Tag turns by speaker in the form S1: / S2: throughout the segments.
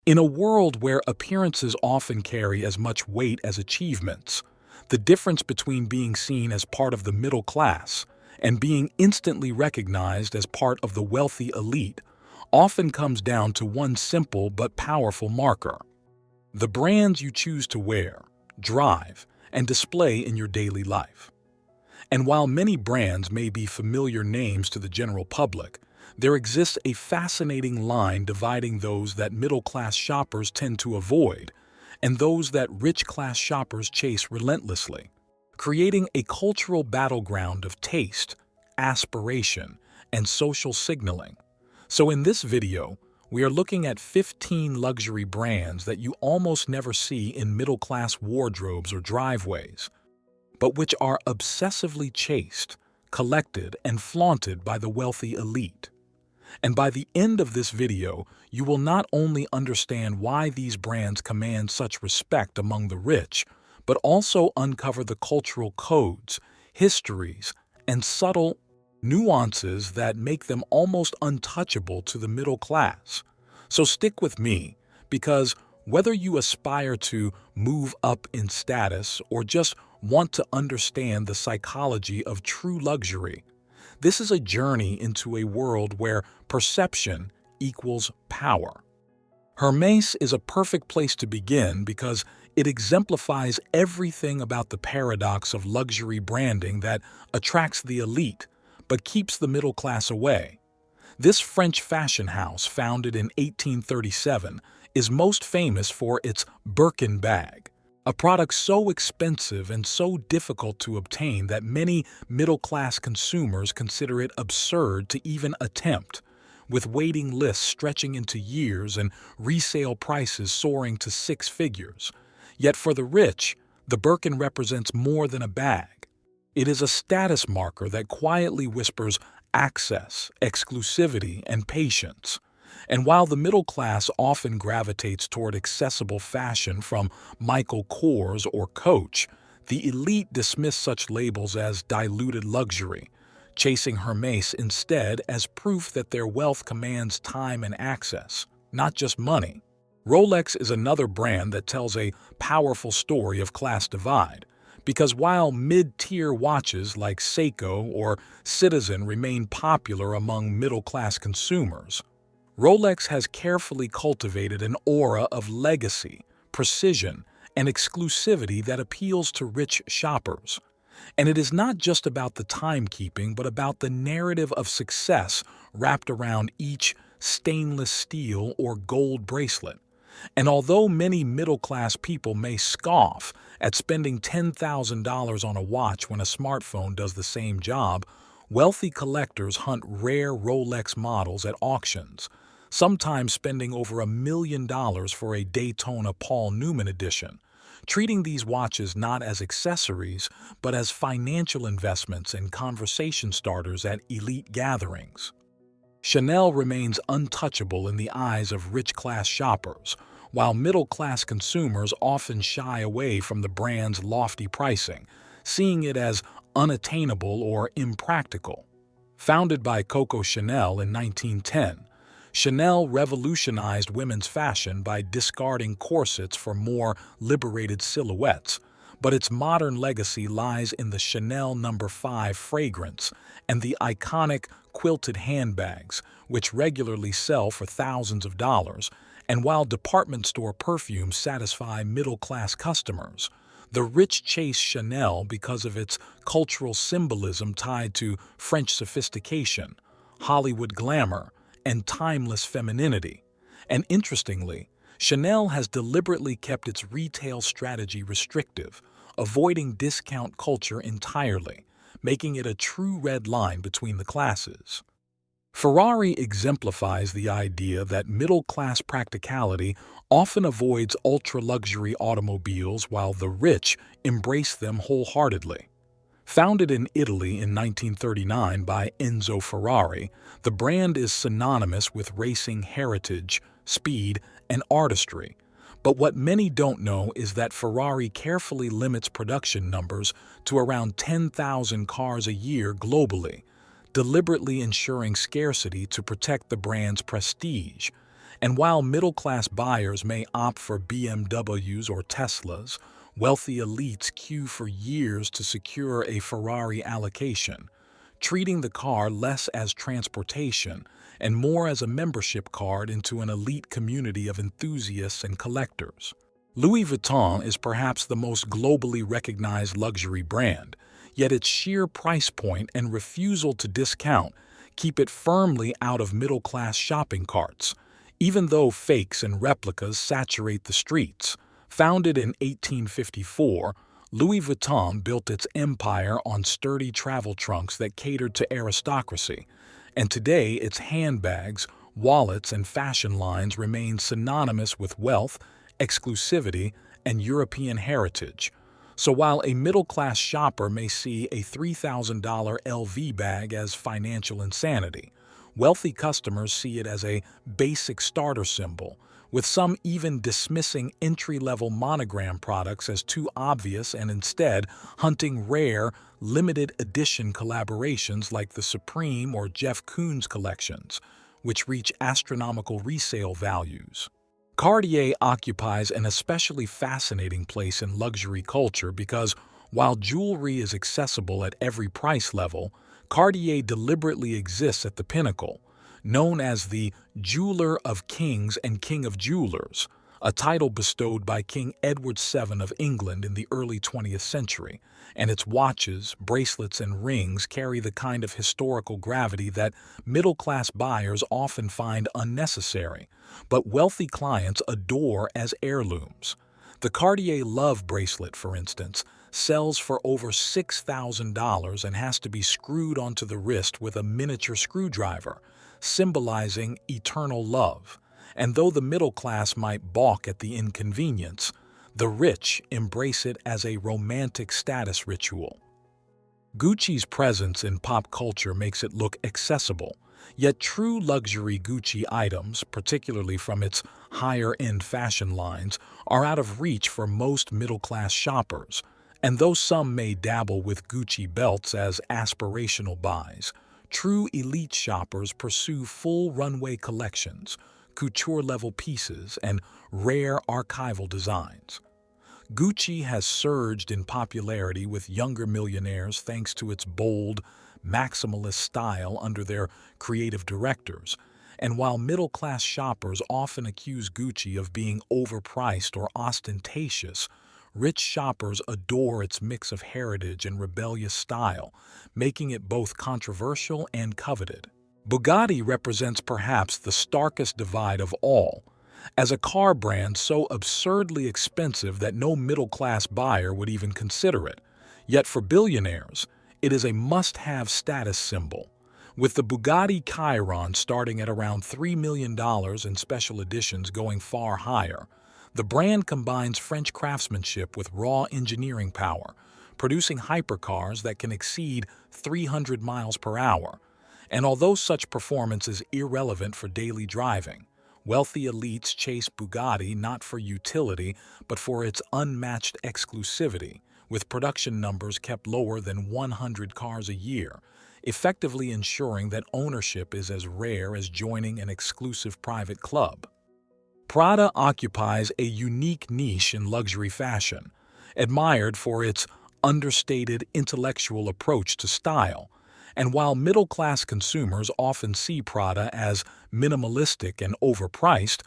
S1: In a world where appearances often carry as much weight as achievements, the difference between being seen as part of the middle class and being instantly recognized as part of the wealthy elite often comes down to one simple but powerful marker: the brands you choose to wear, drive, and display in your daily life. And while many brands may be familiar names to the general public, there exists a fascinating line dividing those that middle-class shoppers tend to avoid and those that rich-class shoppers chase relentlessly, creating a cultural battleground of taste, aspiration, and social signaling. So in this video, we are looking at 15 luxury brands that you almost never see in middle-class wardrobes or driveways, but which are obsessively chased, collected, and flaunted by the wealthy elite. And by the end of this video, you will not only understand why these brands command such respect among the rich, but also uncover the cultural codes, histories, and subtle nuances that make them almost untouchable to the middle class. So stick with me, because whether you aspire to move up in status or just want to understand the psychology of true luxury, this is a journey into a world where perception equals power. Hermès is a perfect place to begin because it exemplifies everything about the paradox of luxury branding that attracts the elite but keeps the middle class away. This French fashion house, founded in 1837, is most famous for its Birkin bag, a product so expensive and so difficult to obtain that many middle-class consumers consider it absurd to even attempt, with waiting lists stretching into years and resale prices soaring to six figures. Yet for the rich, the Birkin represents more than a bag. It is a status marker that quietly whispers access, exclusivity, and patience. And while the middle class often gravitates toward accessible fashion from Michael Kors or Coach, the elite dismiss such labels as diluted luxury, chasing Hermès instead as proof that their wealth commands time and access, not just money. Rolex is another brand that tells a powerful story of class divide, because while mid-tier watches like Seiko or Citizen remain popular among middle-class consumers, Rolex has carefully cultivated an aura of legacy, precision, and exclusivity that appeals to rich shoppers. And it is not just about the timekeeping, but about the narrative of success wrapped around each stainless steel or gold bracelet. And although many middle-class people may scoff at spending $10,000 on a watch when a smartphone does the same job, wealthy collectors hunt rare Rolex models at auctions, sometimes spending over $1 million for a Daytona Paul Newman edition, treating these watches not as accessories, but as financial investments and conversation starters at elite gatherings. Chanel remains untouchable in the eyes of rich-class shoppers, while middle-class consumers often shy away from the brand's lofty pricing, seeing it as unattainable or impractical. Founded by Coco Chanel in 1910, Chanel revolutionized women's fashion by discarding corsets for more liberated silhouettes, but its modern legacy lies in the Chanel No. 5 fragrance and the iconic quilted handbags, which regularly sell for thousands of dollars. And while department store perfumes satisfy middle-class customers, the rich chase Chanel because of its cultural symbolism tied to French sophistication, Hollywood glamour, and timeless femininity. And interestingly, Chanel has deliberately kept its retail strategy restrictive, avoiding discount culture entirely, making it a true red line between the classes. Ferrari exemplifies the idea that middle-class practicality often avoids ultra-luxury automobiles while the rich embrace them wholeheartedly. Founded in Italy in 1939 by Enzo Ferrari, the brand is synonymous with racing heritage, speed, and artistry. But what many don't know is that Ferrari carefully limits production numbers to around 10,000 cars a year globally, deliberately ensuring scarcity to protect the brand's prestige. And while middle-class buyers may opt for BMWs or Teslas, wealthy elites queue for years to secure a Ferrari allocation, treating the car less as transportation and more as a membership card into an elite community of enthusiasts and collectors. Louis Vuitton is perhaps the most globally recognized luxury brand, yet its sheer price point and refusal to discount keep it firmly out of middle-class shopping carts, even though fakes and replicas saturate the streets. Founded in 1854, Louis Vuitton built its empire on sturdy travel trunks that catered to aristocracy, and today its handbags, wallets, and fashion lines remain synonymous with wealth, exclusivity, and European heritage. So while a middle-class shopper may see a $3,000 LV bag as financial insanity, wealthy customers see it as a basic starter symbol, with some even dismissing entry-level monogram products as too obvious and instead hunting rare, limited edition collaborations like the Supreme or Jeff Koons collections, which reach astronomical resale values. Cartier occupies an especially fascinating place in luxury culture because, while jewelry is accessible at every price level, Cartier deliberately exists at the pinnacle, known as the Jeweler of Kings and King of Jewelers, a title bestowed by King Edward VII of England in the early 20th century, and its watches, bracelets, and rings carry the kind of historical gravity that middle-class buyers often find unnecessary, but wealthy clients adore as heirlooms. The Cartier Love bracelet, for instance, sells for over $6,000 and has to be screwed onto the wrist with a miniature screwdriver, symbolizing eternal love. And though the middle class might balk at the inconvenience, the rich embrace it as a romantic status ritual. Gucci's presence in pop culture makes it look accessible, yet true luxury Gucci items, particularly from its higher-end fashion lines, are out of reach for most middle-class shoppers. And though some may dabble with Gucci belts as aspirational buys, true elite shoppers pursue full runway collections, couture-level pieces, and rare archival designs. Gucci has surged in popularity with younger millionaires thanks to its bold, maximalist style under their creative directors, and while middle-class shoppers often accuse Gucci of being overpriced or ostentatious, rich shoppers adore its mix of heritage and rebellious style, making it both controversial and coveted. Bugatti represents perhaps the starkest divide of all, as a car brand so absurdly expensive that no middle-class buyer would even consider it. Yet for billionaires, it is a must-have status symbol, with the Bugatti Chiron starting at around $3 million and special editions going far higher. The brand combines French craftsmanship with raw engineering power, producing hypercars that can exceed 300 miles per hour. And although such performance is irrelevant for daily driving, wealthy elites chase Bugatti not for utility but for its unmatched exclusivity, with production numbers kept lower than 100 cars a year, effectively ensuring that ownership is as rare as joining an exclusive private club. Prada occupies a unique niche in luxury fashion, admired for its understated intellectual approach to style. And while middle-class consumers often see Prada as minimalistic and overpriced,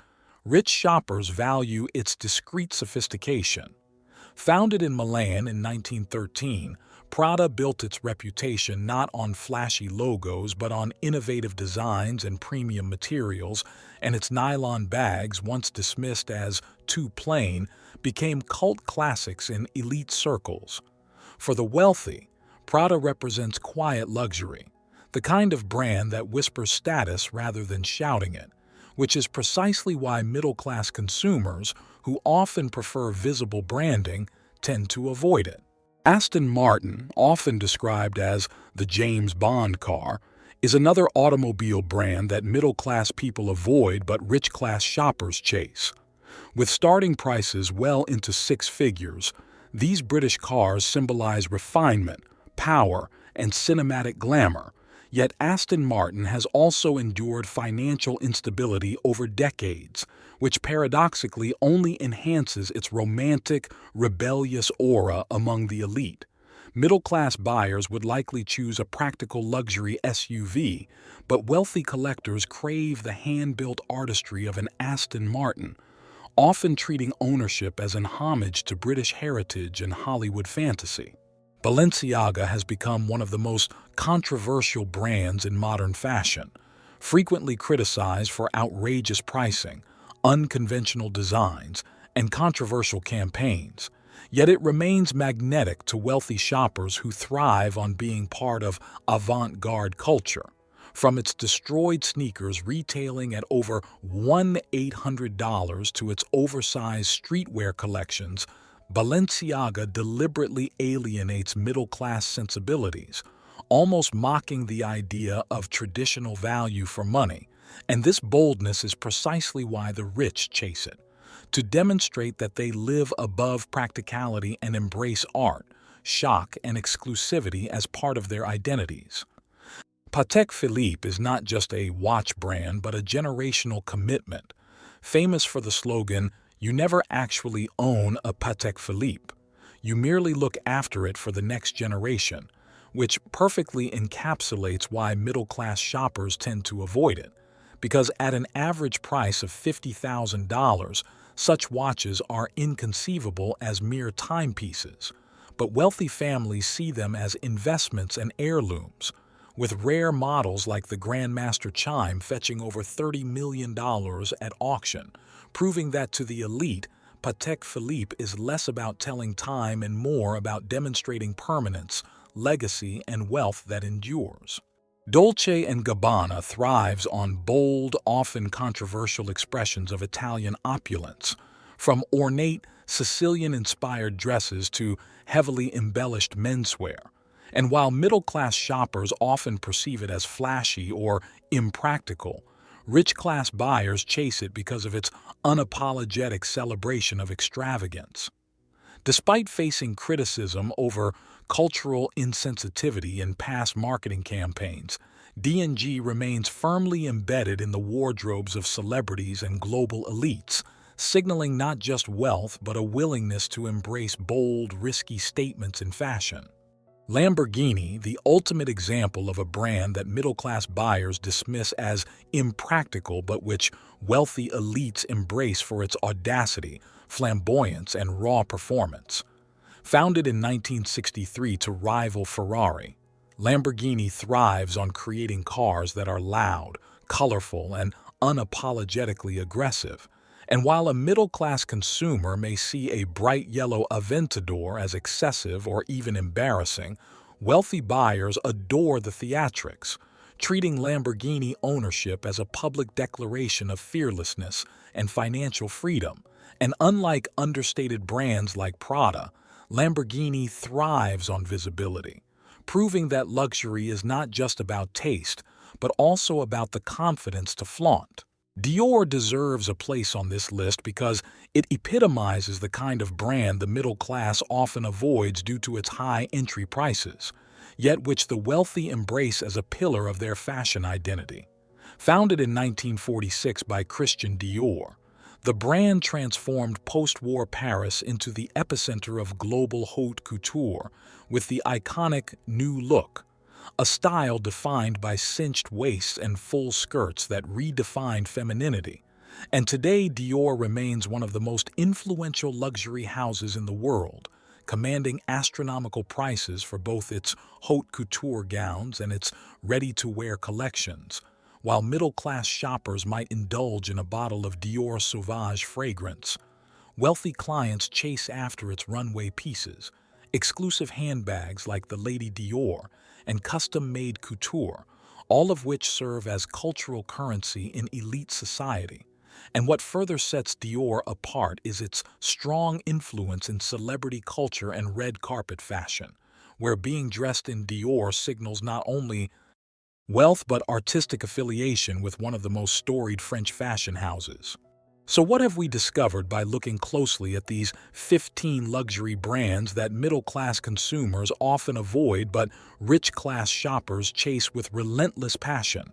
S1: rich shoppers value its discreet sophistication. Founded in Milan in 1913, Prada built its reputation not on flashy logos but on innovative designs and premium materials, and its nylon bags, once dismissed as too plain, became cult classics in elite circles. For the wealthy, Prada represents quiet luxury, the kind of brand that whispers status rather than shouting it, which is precisely why middle-class consumers, who often prefer visible branding, tend to avoid it. Aston Martin, often described as the James Bond car, is another automobile brand that middle-class people avoid but rich-class shoppers chase. With starting prices well into six figures, these British cars symbolize refinement, power, and cinematic glamour, Yet Aston Martin has also endured financial instability over decades, which paradoxically only enhances its romantic, rebellious aura among the elite. Middle-class buyers would likely choose a practical luxury SUV, but wealthy collectors crave the hand-built artistry of an Aston Martin, often treating ownership as an homage to British heritage and Hollywood fantasy. Balenciaga has become one of the most controversial brands in modern fashion, frequently criticized for outrageous pricing, unconventional designs, and controversial campaigns. Yet it remains magnetic to wealthy shoppers who thrive on being part of avant-garde culture. From its destroyed sneakers retailing at over $1,800 to its oversized streetwear collections, Balenciaga deliberately alienates middle-class sensibilities, almost mocking the idea of traditional value for money. And this boldness is precisely why the rich chase it, to demonstrate that they live above practicality and embrace art, shock, and exclusivity as part of their identities. Patek Philippe is not just a watch brand but a generational commitment, famous for the slogan, "You never actually own a Patek Philippe. You merely look after it for the next generation," which perfectly encapsulates why middle-class shoppers tend to avoid it. Because at an average price of $50,000, such watches are inconceivable as mere timepieces, but wealthy families see them as investments and heirlooms, with rare models like the Grandmaster Chime fetching over $30 million at auction, proving that to the elite, Patek Philippe is less about telling time and more about demonstrating permanence, legacy, and wealth that endures. Dolce & Gabbana thrives on bold, often controversial expressions of Italian opulence, from ornate, Sicilian-inspired dresses to heavily embellished menswear. And while middle-class shoppers often perceive it as flashy or impractical, rich-class buyers chase it because of its unapologetic celebration of extravagance. Despite facing criticism over cultural insensitivity in past marketing campaigns, D&G remains firmly embedded in the wardrobes of celebrities and global elites, signaling not just wealth but a willingness to embrace bold, risky statements in fashion. Lamborghini, the ultimate example of a brand that middle-class buyers dismiss as impractical but which wealthy elites embrace for its audacity, flamboyance, and raw performance. Founded in 1963 to rival Ferrari, Lamborghini thrives on creating cars that are loud, colorful, and unapologetically aggressive. And while a middle-class consumer may see a bright yellow Aventador as excessive or even embarrassing, wealthy buyers adore the theatrics, treating Lamborghini ownership as a public declaration of fearlessness and financial freedom. And unlike understated brands like Prada, Lamborghini thrives on visibility, proving that luxury is not just about taste, but also about the confidence to flaunt. Dior deserves a place on this list because it epitomizes the kind of brand the middle class often avoids due to its high entry prices, yet which the wealthy embrace as a pillar of their fashion identity. Founded in 1946 by Christian Dior, the brand transformed post-war Paris into the epicenter of global haute couture with the iconic new look, a style defined by cinched waists and full skirts that redefined femininity. And today, Dior remains one of the most influential luxury houses in the world, commanding astronomical prices for both its haute couture gowns and its ready-to-wear collections, while middle-class shoppers might indulge in a bottle of Dior Sauvage fragrance. Wealthy clients chase after its runway pieces, exclusive handbags like the Lady Dior, and custom-made couture, all of which serve as cultural currency in elite society. And what further sets Dior apart is its strong influence in celebrity culture and red carpet fashion, where being dressed in Dior signals not only wealth but artistic affiliation with one of the most storied French fashion houses. So what have we discovered by looking closely at these 15 luxury brands that middle-class consumers often avoid but rich-class shoppers chase with relentless passion?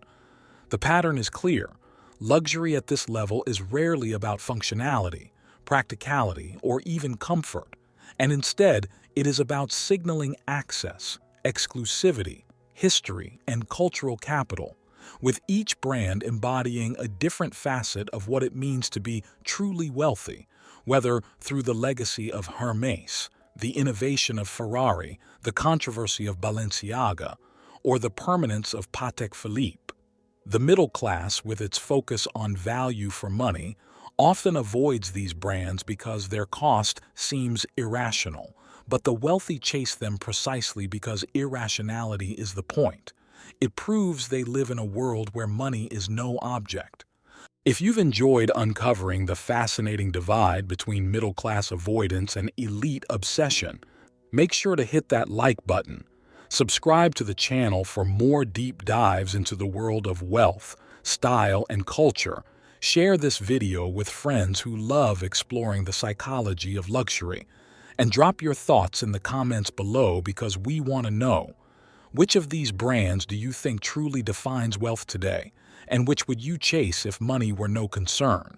S1: The pattern is clear. Luxury at this level is rarely about functionality, practicality, or even comfort, and instead it is about signaling access, exclusivity, history, and cultural capital, with each brand embodying a different facet of what it means to be truly wealthy, whether through the legacy of Hermès, the innovation of Ferrari, the controversy of Balenciaga, or the permanence of Patek Philippe. The middle class, with its focus on value for money, often avoids these brands because their cost seems irrational, but the wealthy chase them precisely because irrationality is the point. It proves they live in a world where money is no object. If you've enjoyed uncovering the fascinating divide between middle-class avoidance and elite obsession, make sure to hit that like button. Subscribe to the channel for more deep dives into the world of wealth, style, and culture. Share this video with friends who love exploring the psychology of luxury. And drop your thoughts in the comments below because we want to know, which of these brands do you think truly defines wealth today, and which would you chase if money were no concern?